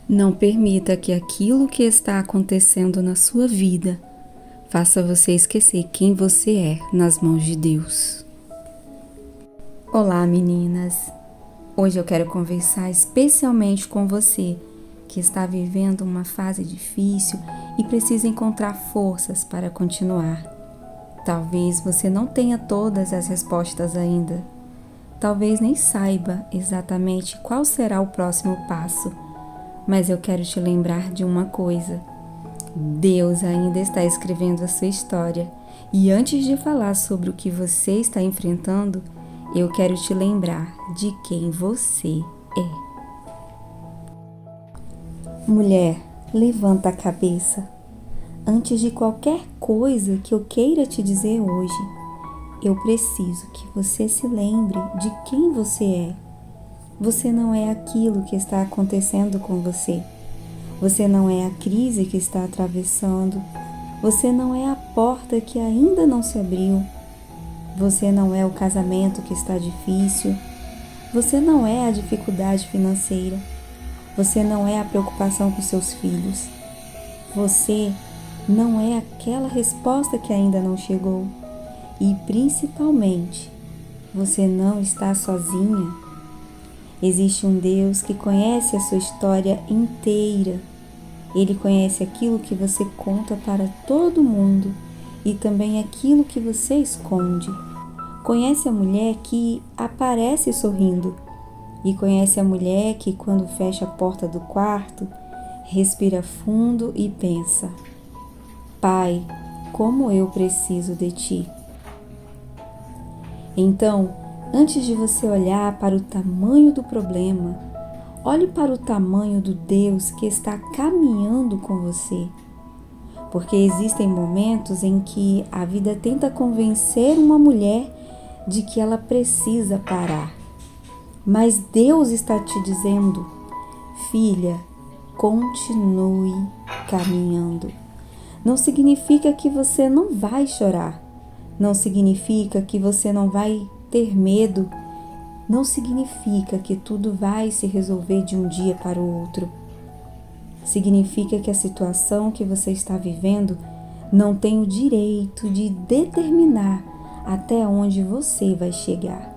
Não permita que aquilo que está acontecendo na sua vida faça você esquecer quem você é nas mãos de Deus. Olá, meninas! Hoje eu quero conversar especialmente com você que está vivendo uma fase difícil e precisa encontrar forças para continuar. Talvez você não tenha todas as respostas ainda. Talvez nem saiba exatamente qual será o próximo passo. Mas eu quero te lembrar de uma coisa. Deus ainda está escrevendo a sua história. E antes de falar sobre o que você está enfrentando, eu quero te lembrar de quem você é. Mulher, levanta a cabeça. Antes de qualquer coisa que eu queira te dizer hoje, eu preciso que você se lembre de quem você é. Você não é aquilo que está acontecendo com você. Você não é a crise que está atravessando. Você não é a porta que ainda não se abriu. Você não é o casamento que está difícil. Você não é a dificuldade financeira. Você não é a preocupação com seus filhos. Você não é aquela resposta que ainda não chegou. E principalmente, você não está sozinha. Existe um Deus que conhece a sua história inteira. Ele conhece aquilo que você conta para todo mundo e também aquilo que você esconde. Conhece a mulher que aparece sorrindo e conhece a mulher que, quando fecha a porta do quarto, respira fundo e pensa: Pai, como eu preciso de ti. Então, antes de você olhar para o tamanho do problema, olhe para o tamanho do Deus que está caminhando com você. Porque existem momentos em que a vida tenta convencer uma mulher de que ela precisa parar. Mas Deus está te dizendo: filha, continue caminhando. Não significa que você não vai chorar. Não significa que você não vai ter medo. Não significa que tudo vai se resolver de um dia para o outro. Significa que a situação que você está vivendo não tem o direito de determinar até onde você vai chegar.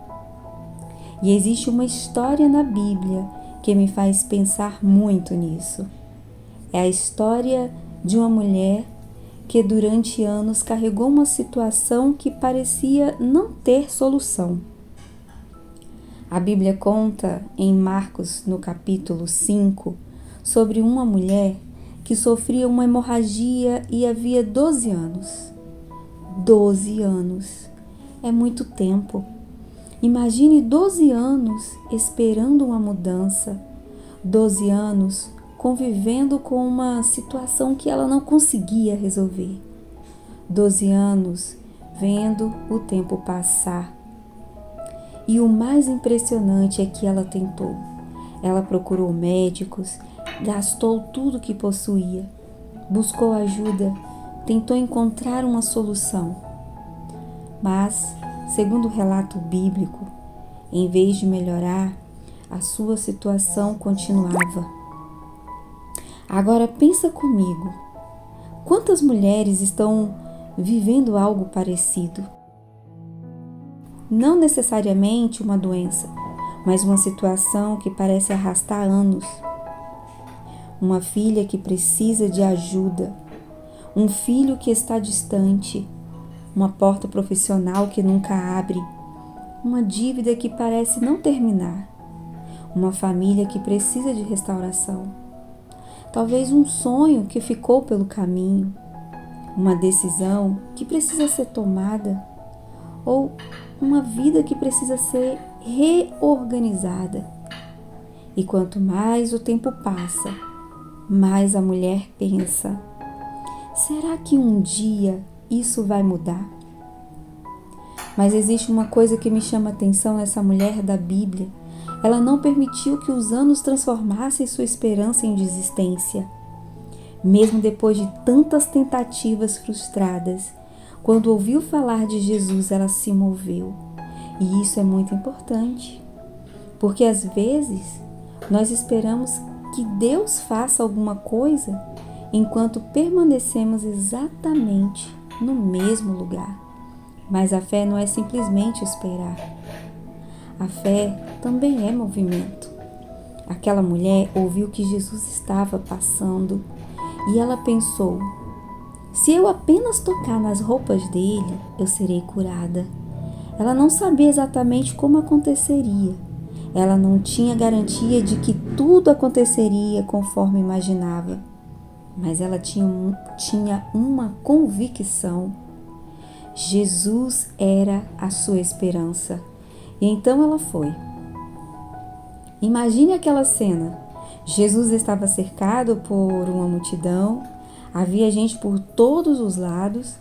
E existe uma história na Bíblia que me faz pensar muito nisso. É a história de uma mulher que durante anos carregou uma situação que parecia não ter solução. A Bíblia conta em Marcos, no capítulo 5, sobre uma mulher que sofria uma hemorragia e havia 12 anos. 12 anos. É muito tempo. Imagine 12 anos esperando uma mudança. 12 anos convivendo com uma situação que ela não conseguia resolver. 12 anos vendo o tempo passar. E o mais impressionante é que ela tentou. Ela procurou médicos, gastou tudo que possuía, buscou ajuda, tentou encontrar uma solução. Mas, segundo o relato bíblico, em vez de melhorar, a sua situação continuava. Agora pensa comigo, quantas mulheres estão vivendo algo parecido? Não necessariamente uma doença, mas uma situação que parece arrastar anos. Uma filha que precisa de ajuda, um filho que está distante, uma porta profissional que nunca abre, uma dívida que parece não terminar, uma família que precisa de restauração, talvez um sonho que ficou pelo caminho, uma decisão que precisa ser tomada ou uma vida que precisa ser reorganizada. E quanto mais o tempo passa, mais a mulher pensa: será que um dia isso vai mudar? Mas existe uma coisa que me chama a atenção nessa mulher da Bíblia. Ela não permitiu que os anos transformassem sua esperança em desistência. Mesmo depois de tantas tentativas frustradas, quando ouviu falar de Jesus, ela se moveu. E isso é muito importante, porque às vezes nós esperamos que Deus faça alguma coisa enquanto permanecemos exatamente no mesmo lugar. Mas a fé não é simplesmente esperar. A fé também é movimento. Aquela mulher ouviu que Jesus estava passando e ela pensou: se eu apenas tocar nas roupas dele, eu serei curada. Ela não sabia exatamente como aconteceria. Ela não tinha garantia de que tudo aconteceria conforme imaginava. Mas ela tinha uma convicção. Jesus era a sua esperança. E então ela foi. Imagine aquela cena. Jesus estava cercado por uma multidão. Havia gente por todos os lados.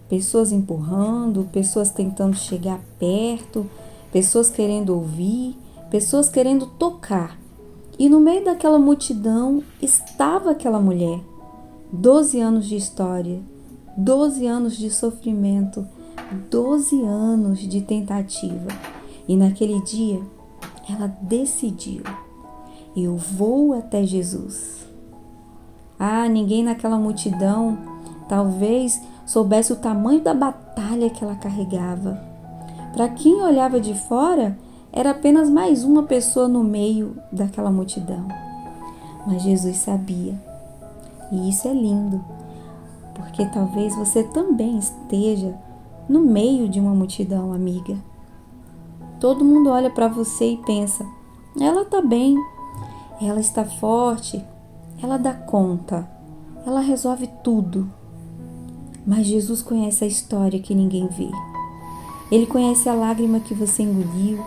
Pessoas empurrando, pessoas tentando chegar perto, pessoas querendo ouvir, pessoas querendo tocar. E no meio daquela multidão estava aquela mulher. 12 anos de história, 12 anos de sofrimento, 12 anos de tentativa. E naquele dia, ela decidiu: eu vou até Jesus. Ninguém naquela multidão talvez soubesse o tamanho da batalha que ela carregava. Para quem olhava de fora, era apenas mais uma pessoa no meio daquela multidão. Mas Jesus sabia. E isso é lindo, porque talvez você também esteja no meio de uma multidão, amiga. Todo mundo olha para você e pensa: ela está bem, ela está forte, ela dá conta, ela resolve tudo. Mas Jesus conhece a história que ninguém vê. Ele conhece a lágrima que você engoliu,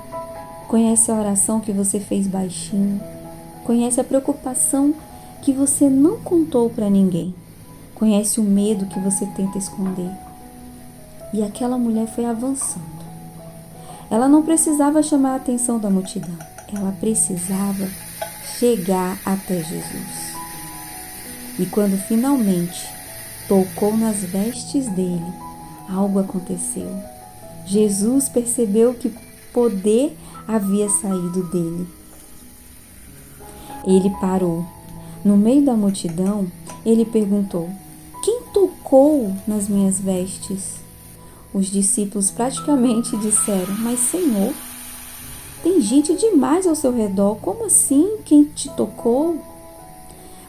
conhece a oração que você fez baixinho, conhece a preocupação que você não contou para ninguém, conhece o medo que você tenta esconder. E aquela mulher foi avançando. Ela não precisava chamar a atenção da multidão, ela precisava chegar até Jesus. E quando finalmente tocou nas vestes dele, algo aconteceu. Jesus percebeu que poder havia saído dele. Ele parou. No meio da multidão, ele perguntou: quem tocou nas minhas vestes? Os discípulos praticamente disseram: mas Senhor, tem gente demais ao seu redor, como assim? Quem te tocou?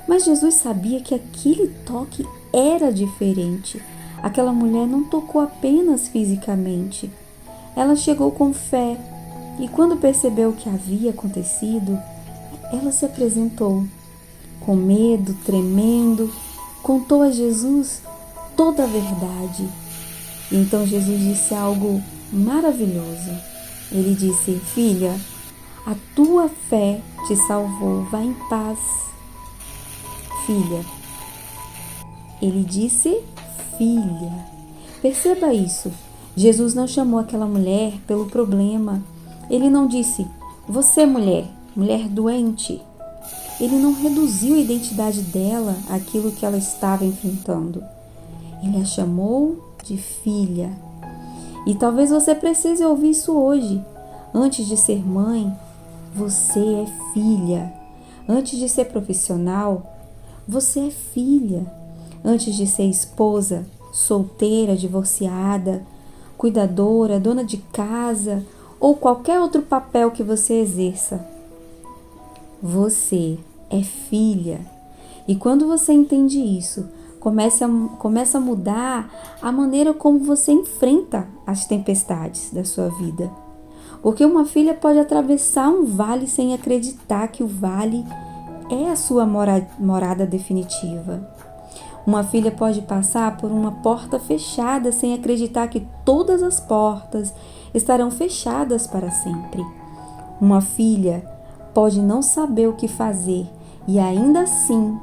Mas Jesus sabia que aquele toque era diferente. Aquela mulher não tocou apenas fisicamente. Ela chegou com fé e quando percebeu o que havia acontecido, ela se apresentou. Com medo, tremendo, contou a Jesus toda a verdade. E então Jesus disse algo maravilhoso. Ele disse: filha, a tua fé te salvou, vá em paz. Filha. Ele disse filha. Perceba isso. Jesus não chamou aquela mulher pelo problema. Ele não disse: você mulher, mulher doente. Ele não reduziu a identidade dela àquilo que ela estava enfrentando. Ele a chamou de filha. E talvez você precise ouvir isso hoje. Antes de ser mãe, você é filha. Antes de ser profissional, você é filha. Antes de ser esposa, solteira, divorciada, cuidadora, dona de casa ou qualquer outro papel que você exerça, você é filha. E quando você entende isso, começa a mudar a maneira como você enfrenta as tempestades da sua vida. Porque uma filha pode atravessar um vale sem acreditar que o vale é a sua morada definitiva. Uma filha pode passar por uma porta fechada sem acreditar que todas as portas estarão fechadas para sempre. Uma filha pode não saber o que fazer e ainda assim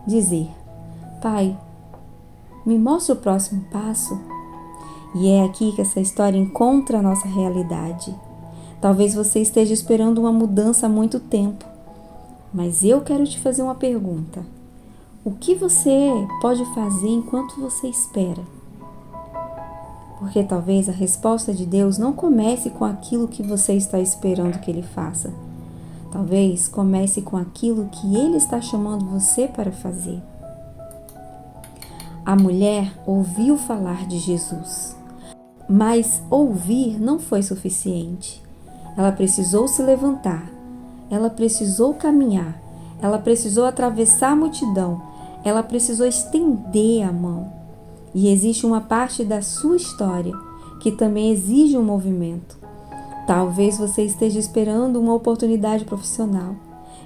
dizer: pai, me mostra o próximo passo. E é aqui que essa história encontra a nossa realidade. Talvez você esteja esperando uma mudança há muito tempo, mas eu quero te fazer uma pergunta. O que você pode fazer enquanto você espera? Porque talvez a resposta de Deus não comece com aquilo que você está esperando que Ele faça. Talvez comece com aquilo que Ele está chamando você para fazer. A mulher ouviu falar de Jesus, mas ouvir não foi suficiente. Ela precisou se levantar, ela precisou caminhar, ela precisou atravessar a multidão, ela precisou estender a mão. E existe uma parte da sua história que também exige um movimento. Talvez você esteja esperando uma oportunidade profissional.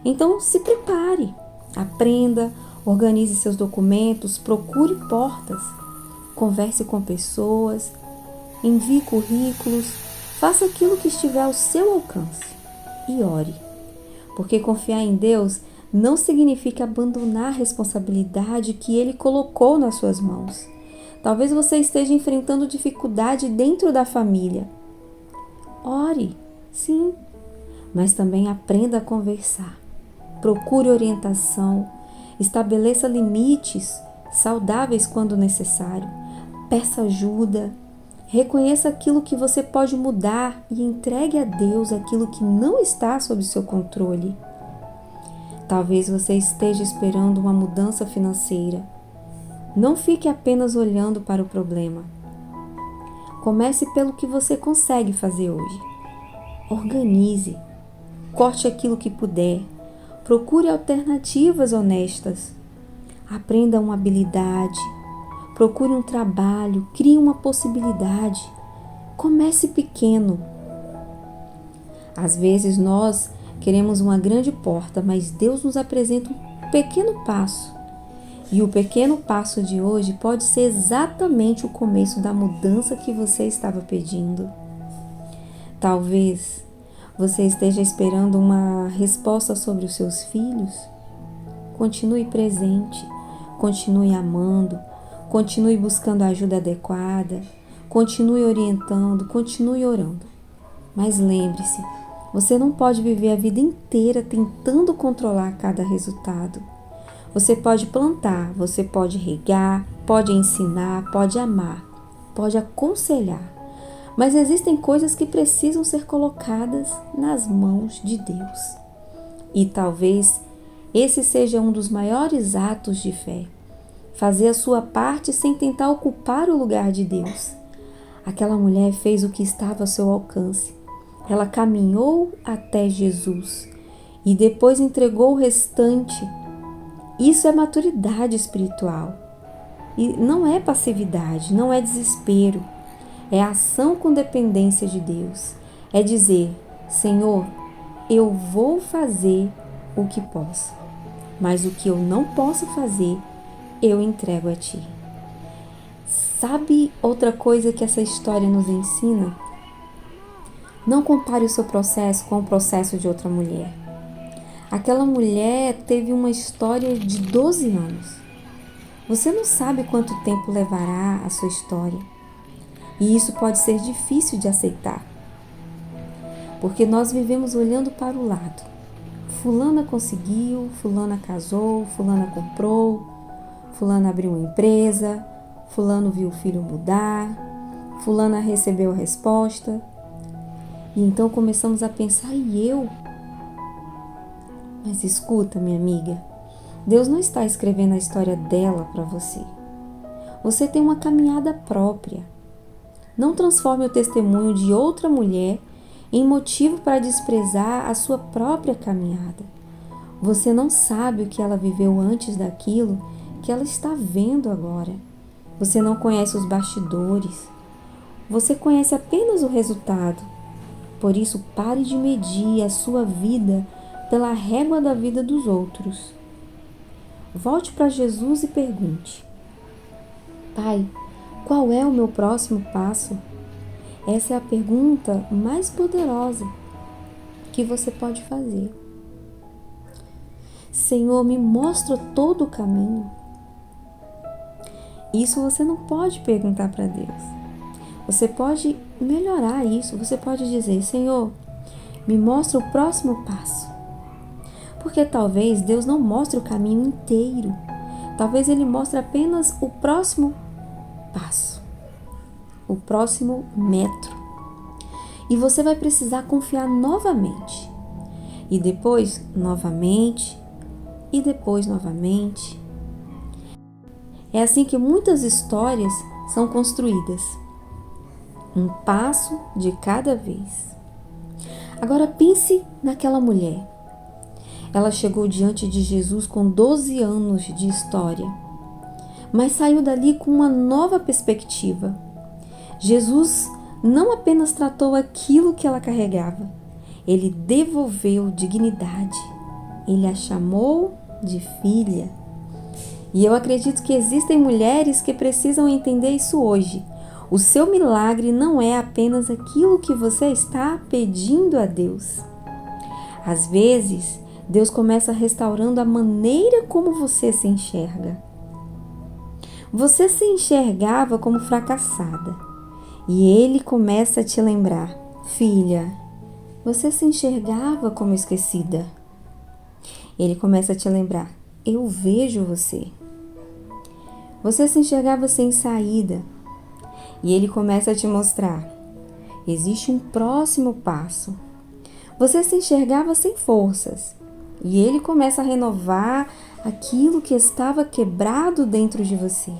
Então se prepare, aprenda, organize seus documentos, procure portas, converse com pessoas, envie currículos, faça aquilo que estiver ao seu alcance e ore. Porque confiar em Deus não significa abandonar a responsabilidade que Ele colocou nas suas mãos. Talvez você esteja enfrentando dificuldade dentro da família. Ore, sim, mas também aprenda a conversar. Procure orientação, estabeleça limites saudáveis quando necessário. Peça ajuda, reconheça aquilo que você pode mudar e entregue a Deus aquilo que não está sob seu controle. Talvez você esteja esperando uma mudança financeira. Não fique apenas olhando para o problema. Comece pelo que você consegue fazer hoje. Organize, corte aquilo que puder, procure alternativas honestas, aprenda uma habilidade, procure um trabalho, crie uma possibilidade. Comece pequeno. Às vezes nós queremos uma grande porta, mas Deus nos apresenta um pequeno passo. E o pequeno passo de hoje pode ser exatamente o começo da mudança que você estava pedindo. Talvez você esteja esperando uma resposta sobre os seus filhos. Continue presente, continue amando, continue buscando a ajuda adequada, continue orientando, continue orando. Mas lembre-se, você não pode viver a vida inteira tentando controlar cada resultado. Você pode plantar, você pode regar, pode ensinar, pode amar, pode aconselhar. Mas existem coisas que precisam ser colocadas nas mãos de Deus. E talvez esse seja um dos maiores atos de fé. Fazer a sua parte sem tentar ocupar o lugar de Deus. Aquela mulher fez o que estava ao seu alcance. Ela caminhou até Jesus e depois entregou o restante. Isso é maturidade espiritual. E não é passividade, não é desespero. É ação com dependência de Deus. É dizer, Senhor, eu vou fazer o que posso, mas o que eu não posso fazer, eu entrego a Ti. Sabe outra coisa que essa história nos ensina? Não compare o seu processo com o processo de outra mulher. Aquela mulher teve uma história de 12 anos. Você não sabe quanto tempo levará a sua história. E isso pode ser difícil de aceitar. Porque nós vivemos olhando para o lado. Fulana conseguiu, fulana casou, fulana comprou, fulana abriu uma empresa, fulano viu o filho mudar, fulana recebeu a resposta. E então começamos a pensar, e eu? Mas escuta, minha amiga, Deus não está escrevendo a história dela para você. Você tem uma caminhada própria. Não transforme o testemunho de outra mulher em motivo para desprezar a sua própria caminhada. Você não sabe o que ela viveu antes daquilo que ela está vendo agora. Você não conhece os bastidores. Você conhece apenas o resultado. Por isso, pare de medir a sua vida pela régua da vida dos outros. Volte para Jesus e pergunte: Pai, qual é o meu próximo passo? Essa é a pergunta mais poderosa que você pode fazer. Senhor, me mostra todo o caminho. Isso você não pode perguntar para Deus. Você pode melhorar isso. Você pode dizer: Senhor, me mostra o próximo passo. Porque talvez Deus não mostre o caminho inteiro. Talvez Ele mostre apenas o próximo passo, o próximo metro. E você vai precisar confiar novamente. e depois novamente, e depois novamente. É assim que muitas histórias são construídas, um passo de cada vez. Agora pense naquela mulher. Ela chegou diante de Jesus com 12 anos de história, mas saiu dali com uma nova perspectiva. Jesus não apenas tratou aquilo que ela carregava, ele devolveu dignidade. Ele a chamou de filha. E eu acredito que existem mulheres que precisam entender isso hoje. O seu milagre não é apenas aquilo que você está pedindo a Deus. Às vezes, Deus começa restaurando a maneira como você se enxerga. Você se enxergava como fracassada e Ele começa a te lembrar: filha, você se enxergava como esquecida. Ele começa a te lembrar: eu vejo você. Você se enxergava sem saída e Ele começa a te mostrar: existe um próximo passo. Você se enxergava sem forças e Ele começa a renovar aquilo que estava quebrado dentro de você.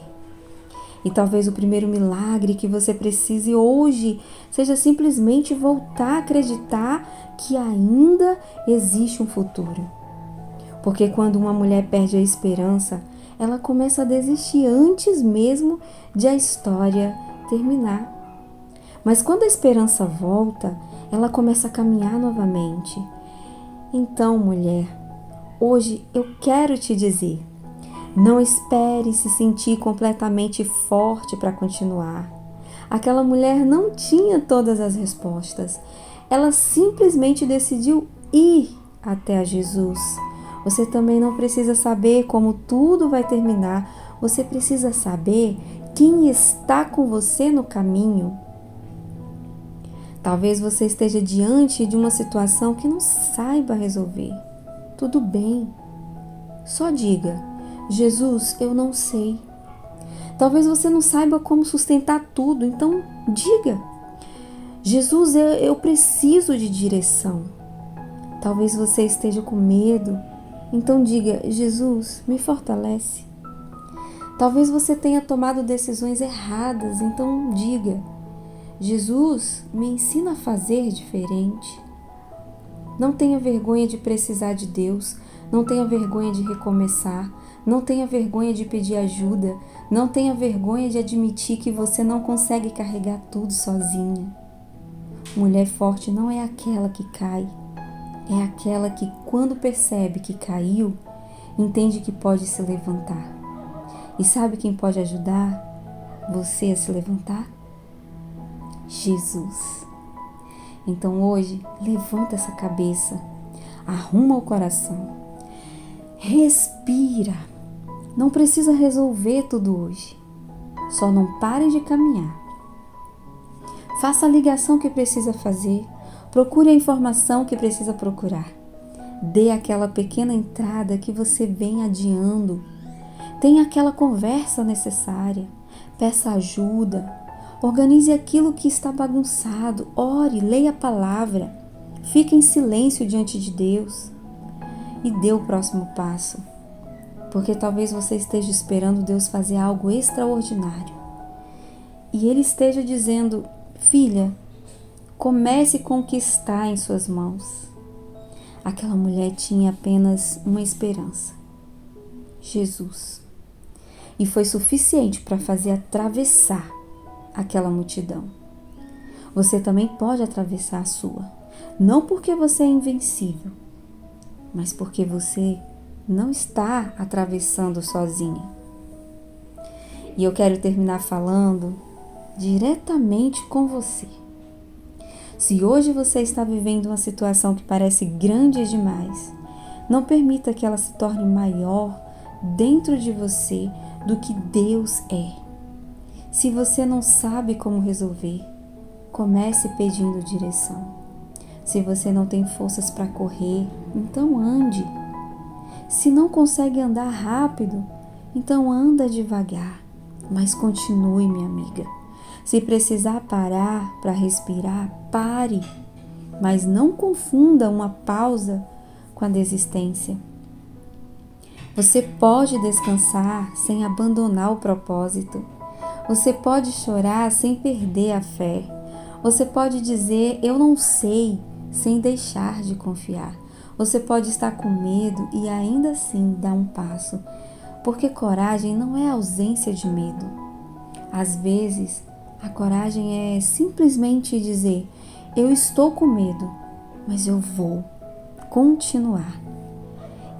E talvez o primeiro milagre que você precise hoje seja simplesmente voltar a acreditar que ainda existe um futuro. Porque quando uma mulher perde a esperança, ela começa a desistir antes mesmo de a história terminar. Mas quando a esperança volta, ela começa a caminhar novamente. Então, mulher, hoje eu quero te dizer: não espere se sentir completamente forte para continuar. Aquela mulher não tinha todas as respostas. Ela simplesmente decidiu ir até a Jesus. Você também não precisa saber como tudo vai terminar. Você precisa saber quem está com você no caminho. Talvez você esteja diante de uma situação que não saiba resolver. Tudo bem. Só diga: Jesus, eu não sei. Talvez você não saiba como sustentar tudo, então diga: Jesus, eu preciso de direção. Talvez você esteja com medo, então diga: Jesus, me fortalece. Talvez você tenha tomado decisões erradas, então diga: Jesus, me ensina a fazer diferente. Não tenha vergonha de precisar de Deus, não tenha vergonha de recomeçar, não tenha vergonha de pedir ajuda, não tenha vergonha de admitir que você não consegue carregar tudo sozinha. Mulher forte não é aquela que cai, é aquela que, quando percebe que caiu, entende que pode se levantar. E sabe quem pode ajudar você a se levantar? Jesus. Então hoje, levanta essa cabeça, arruma o coração, respira. Não precisa resolver tudo hoje, só não pare de caminhar. Faça a ligação que precisa fazer, procure a informação que precisa procurar. Dê aquela pequena entrada que você vem adiando. Tenha aquela conversa necessária, peça ajuda. Organize aquilo que está bagunçado, ore, leia a palavra, fique em silêncio diante de Deus e dê o próximo passo, porque talvez você esteja esperando Deus fazer algo extraordinário e Ele esteja dizendo: filha, comece com o que está em suas mãos. Aquela mulher tinha apenas uma esperança: Jesus, e foi suficiente para fazer atravessar aquela multidão. Você também pode atravessar a sua, não porque você é invencível, mas porque você não está atravessando sozinha. E eu quero terminar falando diretamente com você. Se hoje você está vivendo uma situação que parece grande demais, não permita que ela se torne maior dentro de você do que Deus é. Se você não sabe como resolver, comece pedindo direção. Se você não tem forças para correr, então ande. Se não consegue andar rápido, então anda devagar, mas continue, minha amiga. Se precisar parar para respirar, pare, mas não confunda uma pausa com a desistência. Você pode descansar sem abandonar o propósito. Você pode chorar sem perder a fé. Você pode dizer eu não sei sem deixar de confiar. Você pode estar com medo e ainda assim dar um passo, porque coragem não é ausência de medo. Às vezes, a coragem é simplesmente dizer eu estou com medo, mas eu vou continuar.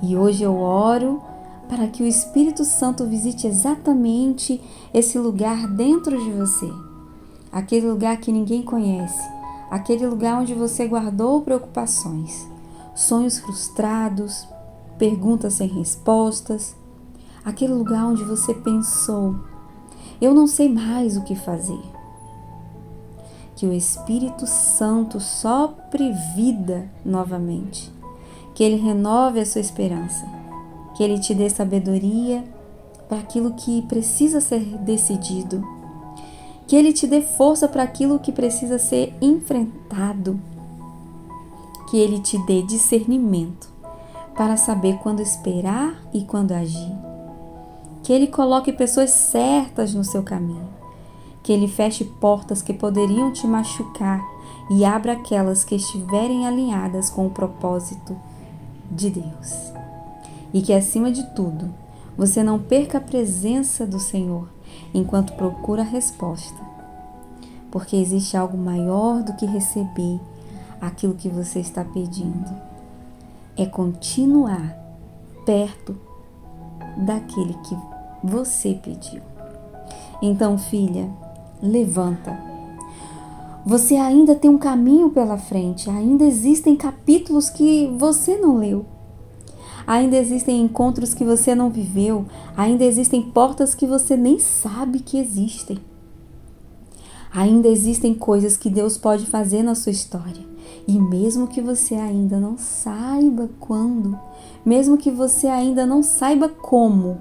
E hoje eu oro para que o Espírito Santo visite exatamente esse lugar dentro de você. Aquele lugar que ninguém conhece. Aquele lugar onde você guardou preocupações, sonhos frustrados, perguntas sem respostas. Aquele lugar onde você pensou, eu não sei mais o que fazer. Que o Espírito Santo sopre vida novamente. Que Ele renove a sua esperança, que Ele te dê sabedoria para aquilo que precisa ser decidido, que Ele te dê força para aquilo que precisa ser enfrentado, que Ele te dê discernimento para saber quando esperar e quando agir, que Ele coloque pessoas certas no seu caminho, que Ele feche portas que poderiam te machucar e abra aquelas que estiverem alinhadas com o propósito de Deus. E que acima de tudo, você não perca a presença do Senhor enquanto procura a resposta. Porque existe algo maior do que receber aquilo que você está pedindo. É continuar perto daquele que você pediu. Então, filha, levanta. Você ainda tem um caminho pela frente, ainda existem capítulos que você não leu. Ainda existem encontros que você não viveu, ainda existem portas que você nem sabe que existem. Ainda existem coisas que Deus pode fazer na sua história. E mesmo que você ainda não saiba quando, mesmo que você ainda não saiba como,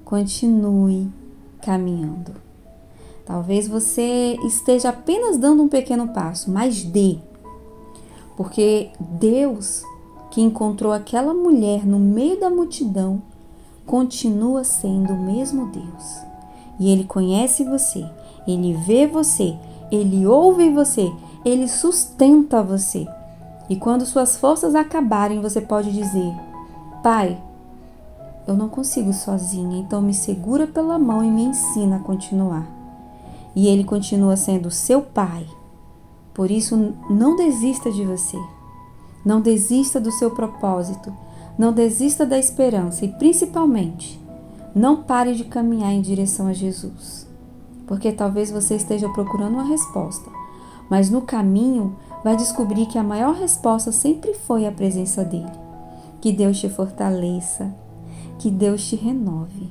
continue caminhando. Talvez você esteja apenas dando um pequeno passo, mas dê. Porque Deus, que encontrou aquela mulher no meio da multidão, continua sendo o mesmo Deus. E Ele conhece você, Ele vê você, Ele ouve você, Ele sustenta você. E quando suas forças acabarem, você pode dizer: Pai, eu não consigo sozinha, então me segura pela mão e me ensina a continuar. E Ele continua sendo seu Pai. Por isso, não desista de você. Não desista do seu propósito. Não desista da esperança. E principalmente, não pare de caminhar em direção a Jesus. Porque talvez você esteja procurando uma resposta. Mas no caminho, vai descobrir que a maior resposta sempre foi a presença dEle. Que Deus te fortaleça. Que Deus te renove.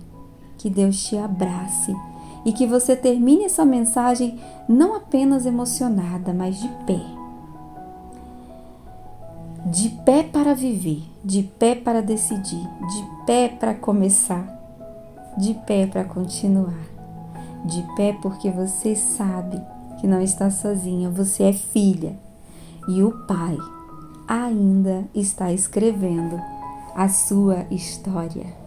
Que Deus te abrace. E que você termine essa mensagem não apenas emocionada, mas de pé. De pé para viver, de pé para decidir, de pé para começar, de pé para continuar. De pé porque você sabe que não está sozinha, você é filha. E o Pai ainda está escrevendo a sua história.